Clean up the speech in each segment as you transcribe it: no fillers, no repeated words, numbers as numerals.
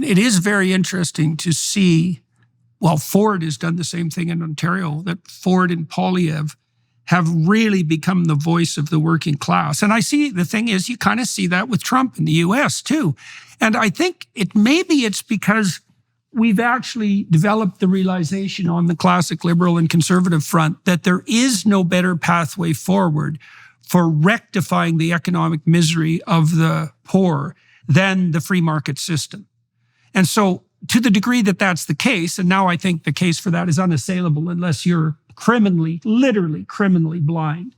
it is very interesting to see, well, Ford has done the same thing in Ontario, that Ford and Poilievre have really become the voice of the working class. And I see, the thing is, you kind of see that with Trump in the US too. And I think it's because we've actually developed the realization on the classic liberal and conservative front that there is no better pathway forward for rectifying the economic misery of the poor than the free market system. And so to the degree that that's the case, and now I think the case for that is unassailable unless you're literally criminally blind,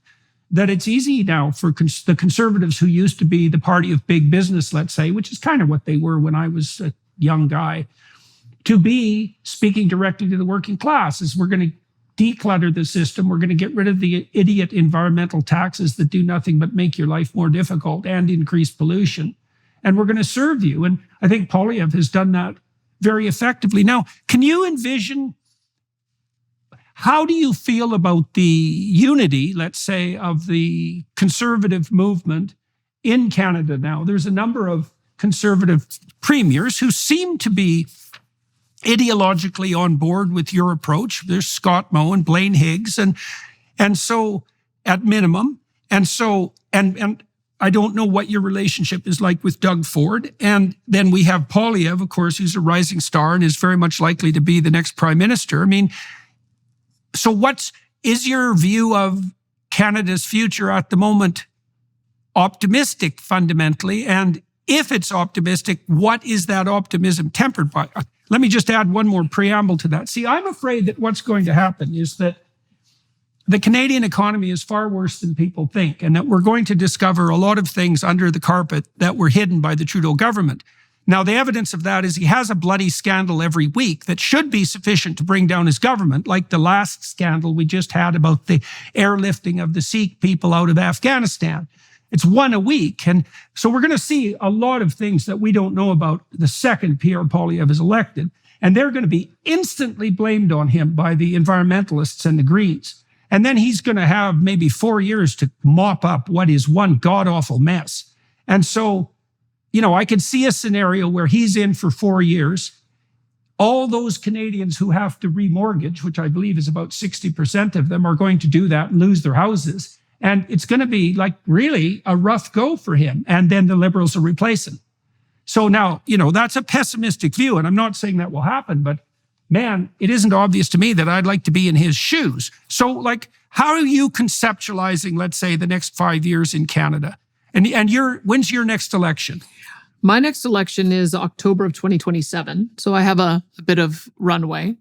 that it's easy now for the conservatives who used to be the party of big business, let's say, which is kind of what they were when I was a young guy, to be speaking directly to the working class. Is we're going to declutter the system. We're going to get rid of the idiot environmental taxes that do nothing but make your life more difficult and increase pollution. And we're going to serve you. And I think Poilievre has done that very effectively. Now, can you envision, how do you feel about the unity, let's say, of the conservative movement in Canada now? There's a number of conservative premiers who seem to be ideologically on board with your approach. There's Scott Moe and Blaine Higgs, and so at minimum. And so, and I don't know what your relationship is like with Doug Ford. And then we have Poilievre, of course, who's a rising star and is very much likely to be the next prime minister. I mean, so is your view of Canada's future at the moment optimistic fundamentally? And if it's optimistic, what is that optimism tempered by? Let me just add one more preamble to that. See, I'm afraid that what's going to happen is that the Canadian economy is far worse than people think, and that we're going to discover a lot of things under the carpet that were hidden by the Trudeau government. Now, the evidence of that is he has a bloody scandal every week that should be sufficient to bring down his government, like the last scandal we just had about the airlifting of the Sikh people out of Afghanistan. It's one a week. And so we're going to see a lot of things that we don't know about the second Pierre Poilievre is elected. And they're going to be instantly blamed on him by the environmentalists and the Greens. And then he's going to have maybe 4 years to mop up what is one god-awful mess. And so, I could see a scenario where he's in for 4 years. All those Canadians who have to remortgage, which I believe is about 60% of them, are going to do that and lose their houses. And it's going to be like really a rough go for him. And then the Liberals will replace him. So now, that's a pessimistic view. And I'm not saying that will happen, but man, it isn't obvious to me that I'd like to be in his shoes. So how are you conceptualizing, let's say, the next 5 years in Canada? And when's your next election? My next election is October of 2027. So I have a bit of runway.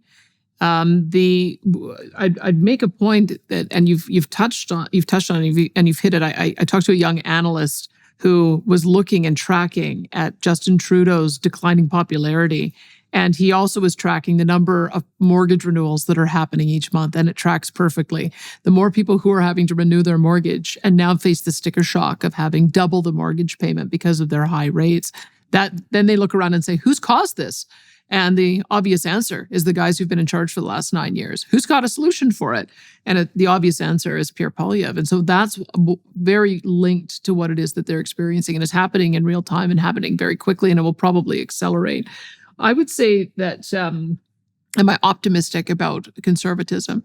I'd make a point that, and you've touched on it, and you've hit it. I talked to a young analyst who was looking and tracking at Justin Trudeau's declining popularity. And he also was tracking the number of mortgage renewals that are happening each month, and it tracks perfectly. The more people who are having to renew their mortgage and now face the sticker shock of having double the mortgage payment because of their high rates, that then they look around and say, who's caused this? And the obvious answer is the guys who've been in charge for the last 9 years. Who's got a solution for it? And the obvious answer is Pierre Poilievre. And so that's very linked to what it is that they're experiencing. And it's happening in real time and happening very quickly, and it will probably accelerate. I would say that, am I optimistic about conservatism?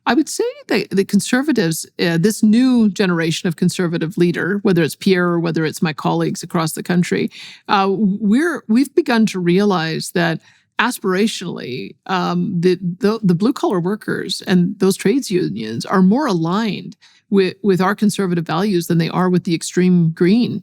I would say that the Conservatives, this new generation of Conservative leader, whether it's Pierre or whether it's my colleagues across the country, we've begun to realize that aspirationally, the blue-collar workers and those trades unions are more aligned with our conservative values than they are with the extreme green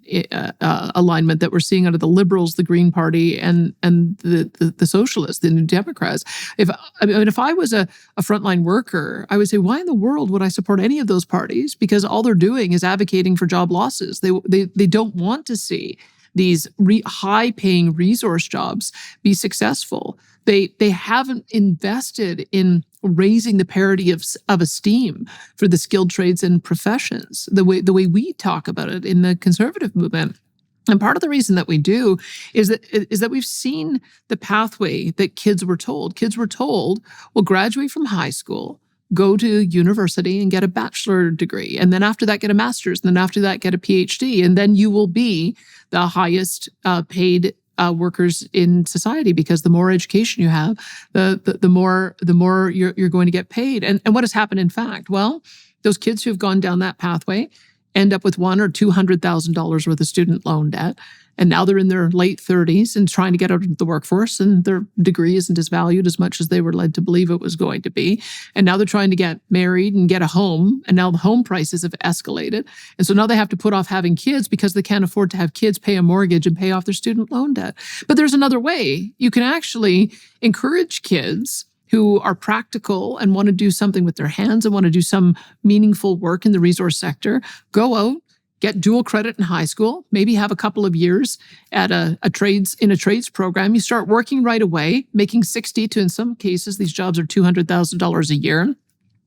alignment that we're seeing out of the Liberals, the Green Party, and the Socialists, the New Democrats. If I was a frontline worker, I would say, why in the world would I support any of those parties? Because all they're doing is advocating for job losses. They don't want to see these high-paying resource jobs be successful. They haven't invested in raising the parity of esteem for the skilled trades and professions the way we talk about it in the conservative movement. And part of the reason that we do is that we've seen the pathway that kids were told. Kids were told, well, graduate from high school, go to university and get a bachelor degree. And then after that, get a master's. And then after that, get a PhD. And then you will be the highest paid workers in society, because the more education you have, the more you're going to get paid. And what has happened in fact? Well, those kids who have gone down that pathway end up with $100,000 or $200,000 worth of student loan debt. And now they're in their late 30s and trying to get out of the workforce, and their degree isn't as valued as much as they were led to believe it was going to be. And now they're trying to get married and get a home, and now the home prices have escalated. And so now they have to put off having kids because they can't afford to have kids, pay a mortgage, and pay off their student loan debt. But there's another way. You can actually encourage kids who are practical and want to do something with their hands and want to do some meaningful work in the resource sector. Go out, get dual credit in high school, maybe have a couple of years at a trades program. You start working right away, making 60 to, in some cases, these jobs are $200,000 a year.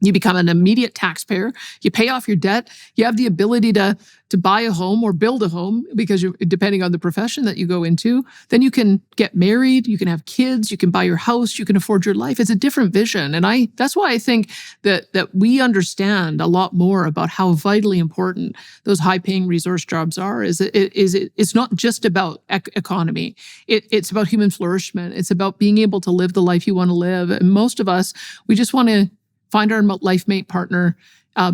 You become an immediate taxpayer. You pay off your debt. You have the ability to buy a home or build a home, because you're depending on the profession that you go into. Then you can get married. You can have kids. You can buy your house. You can afford your life. It's a different vision, and that's why I think that we understand a lot more about how vitally important those high-paying resource jobs are. It's not just about economy. It's about human flourishment. It's about being able to live the life you want to live. And most of us, we just want to find our life mate partner,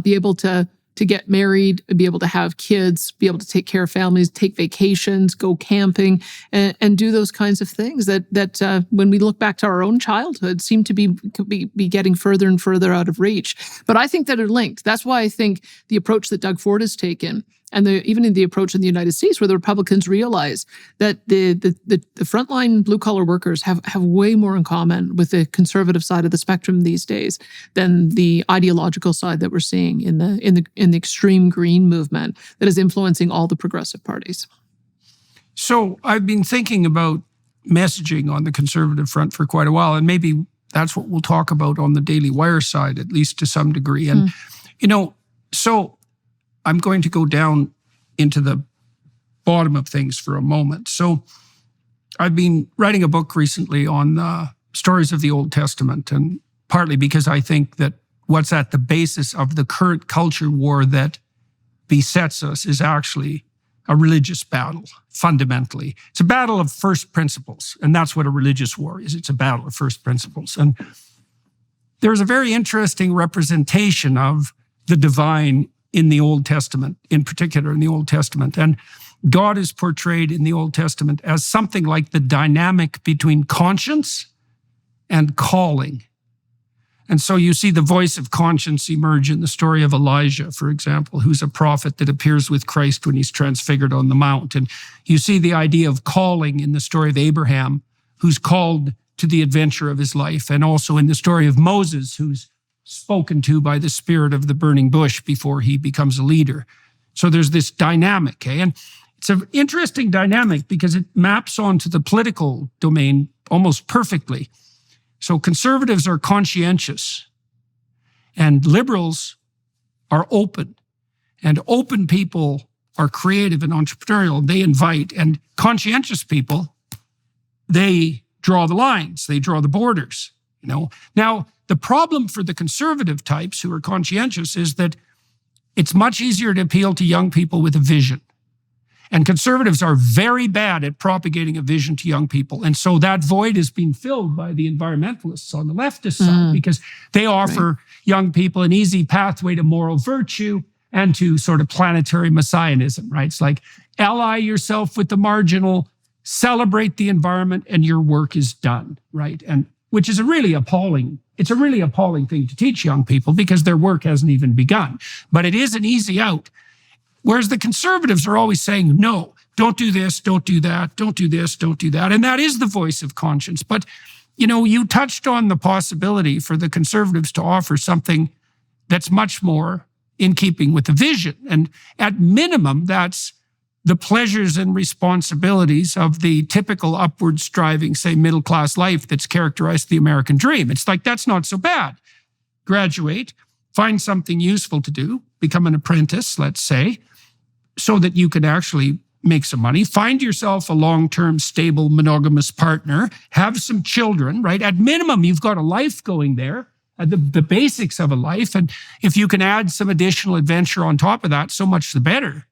be able to get married, be able to have kids, be able to take care of families, take vacations, go camping, and do those kinds of things that when we look back to our own childhood, seem to be getting further and further out of reach. But I think that are linked. That's why I think the approach that Doug Ford has taken, and even in the approach in the United States, where the Republicans realize that the frontline blue-collar workers have way more in common with the conservative side of the spectrum these days than the ideological side that we're seeing in the extreme green movement that is influencing all the progressive parties. So I've been thinking about messaging on the conservative front for quite a while, and maybe that's what we'll talk about on the Daily Wire side, at least to some degree. And, so I'm going to go down into the bottom of things for a moment. So I've been writing a book recently on stories of the Old Testament, and partly because I think that what's at the basis of the current culture war that besets us is actually a religious battle, fundamentally. It's a battle of first principles, and that's what a religious war is. It's a battle of first principles. And there's a very interesting representation of the divine in the Old Testament, in particular in the Old Testament. And God is portrayed in the Old Testament as something like the dynamic between conscience and calling. And so you see the voice of conscience emerge in the story of Elijah, for example, who's a prophet that appears with Christ when he's transfigured on the mount. And you see the idea of calling in the story of Abraham, who's called to the adventure of his life, and also in the story of Moses, who's spoken to by the spirit of the burning bush before he becomes a leader. So there's this dynamic, and it's an interesting dynamic because it maps onto the political domain almost perfectly. So conservatives are conscientious, and liberals are open, and open people are creative and entrepreneurial. They invite, and conscientious people, they draw the lines, they draw the borders. Now, the problem for the conservative types who are conscientious is that it's much easier to appeal to young people with a vision. And conservatives are very bad at propagating a vision to young people. And so that void is being filled by the environmentalists on the leftist side, because they offer young people an easy pathway to moral virtue and to sort of planetary messianism, right? It's like, ally yourself with the marginal, celebrate the environment, and your work is done, right? And which is it's a really appalling thing to teach young people, because their work hasn't even begun. But it is an easy out. Whereas the conservatives are always saying, no, don't do this, don't do that, don't do this, don't do that. And that is the voice of conscience. But, you touched on the possibility for the conservatives to offer something that's much more in keeping with the vision. And at minimum, that's the pleasures and responsibilities of the typical upward striving, say, middle-class life that's characterized the American dream. It's like, that's not so bad. Graduate, find something useful to do, become an apprentice, let's say, so that you can actually make some money. Find yourself a long-term, stable, monogamous partner. Have some children, right? At minimum, you've got a life going there, the basics of a life. And if you can add some additional adventure on top of that, so much the better.